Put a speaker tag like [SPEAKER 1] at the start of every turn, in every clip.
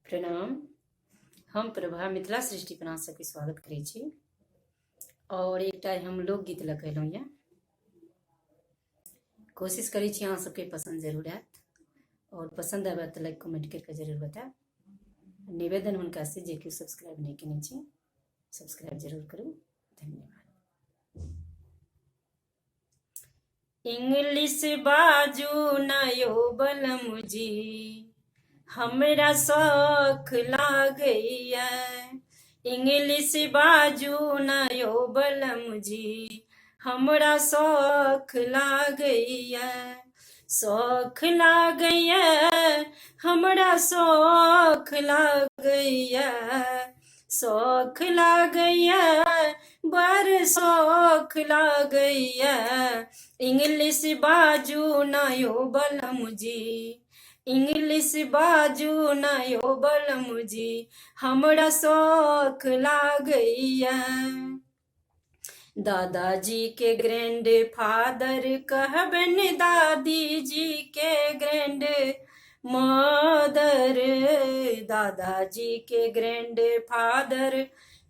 [SPEAKER 1] प्रणाम। हम प्रभा मिथिला सृष्टि पर अहाँ सबके स्वागत करै छी और एकटा हम लोकगीत लऽ कऽ अयलहुँ यऽ। कोशिश करै छी अहाँ सबके पसंद जरूर आयत और पसंद आबे तऽ लाइक कमेंट करके जरूर बतायब। निवेदन हुनका से जे कि सब्सक्राइब नहीं केने छी सब्सक्राइब जरूर करू। धन्यवाद। इंग्लिश बाजू नयो बलमुजी हमरा शौख लागैया। इंग्लिश बाजू नयो बलमुजी हमरा शौख लागैया। शौख लागैया हमरा शौख लागैया। शौख लागैया बड़ शौख लागैया। इंग्लिश बाजू नयो बलमुजी इंग्लिश बाजू नयो बलमुजी हमरा शौख लागैया। दादाजी के ग्रैंड फादर कहबन दादी जी के ग्रैंड मदर। दादाजी के ग्रैंड फादर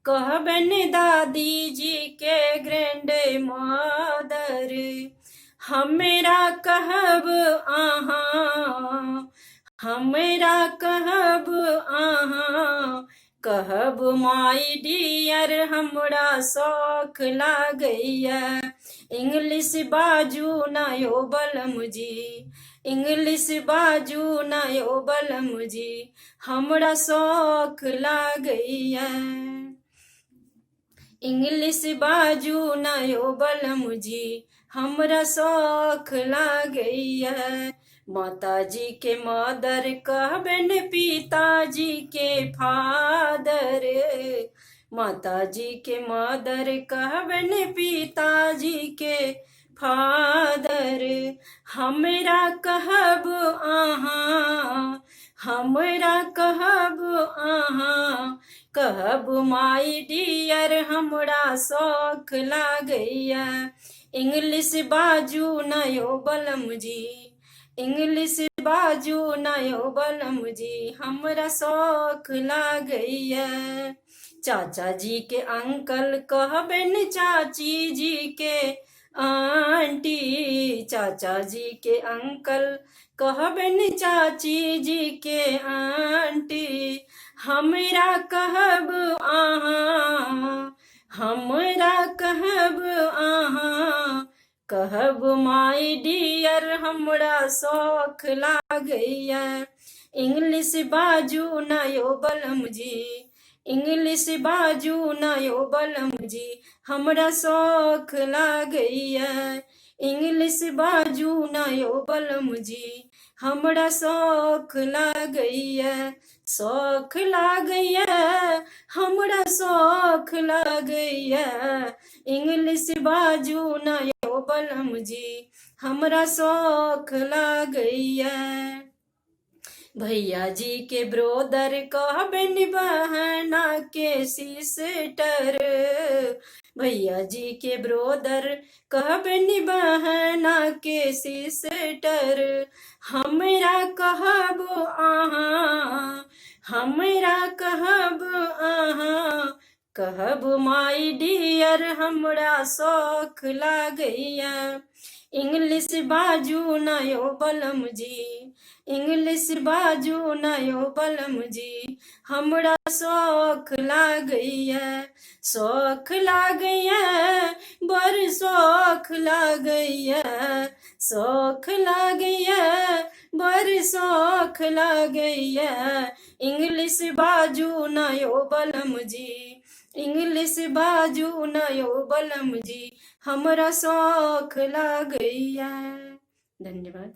[SPEAKER 1] कहबन दादी जी के ग्रैंड मदर। हमरा कहब अहाँ हमरा कहब अहाँ कहब माय डियर हमरा शौख लागैया। इंग्लिश बाजू नयो बलमुजी इंग्लिश बाजू नयो बलमुजी हमरा शौख लागैया। इंग्लिश बाजू नयो बलमुजी हमरा शौख लागैया। माताजी के मदर कहबन पिताजी के फादर। माताजी के मदर कहबन पिताजी के फादर। हमरा कहब अहाँ हमरा कहब अहाँ कहब माय डियर हमरा शौख लागैया। इंग्लिश बाजू नयो बलमुजी इंग्लिश बाजू नयो बलमुजी हमरा शौख लागैया। चाचा जी के अंकल कहबन चाची जी के आंटी। चाचा जी के अंकल कहबन चाची जी के आंटी। हमरा कहब अहाँ हमरा कहब अहाँ कहब माय डियर हमरा शौख लागैया। इंग्लिश बाजू नयो बलमुजी इंग्लिश बाजू नयो बलमुजी हमरा शौख लागैया। इंग्लिश बाजू नयो बलमुजी हमरा शौख लागैया। शौख लागैया हमरा शौख लागैया। इंग्लिश बाजू नयो बलमुजी हमरा शौख लागैया। भैया जी के ब्रोदर कहबन बहना के सिस्टर। भैया जी के ब्रोदर कहबन बहना के सिस्टर। हमरा कहब अहाँ हमरा कहब अहाँ कहब माय डियर हमरा शौख लागैया। इंग्लिश बाजू नयो बलमुजी इंग्लिश बाजू नयो बलमुजी हमरा शौख लागैया। शौख लागैया बड़ शौख लागैया। शौख लागैया बड़ शौख लागैया। इंग्लिश बाजू नयो बलमुजी इंग्लिश बाजू नयो बलमुजी हमरा शौख लागैया। धन्यवाद।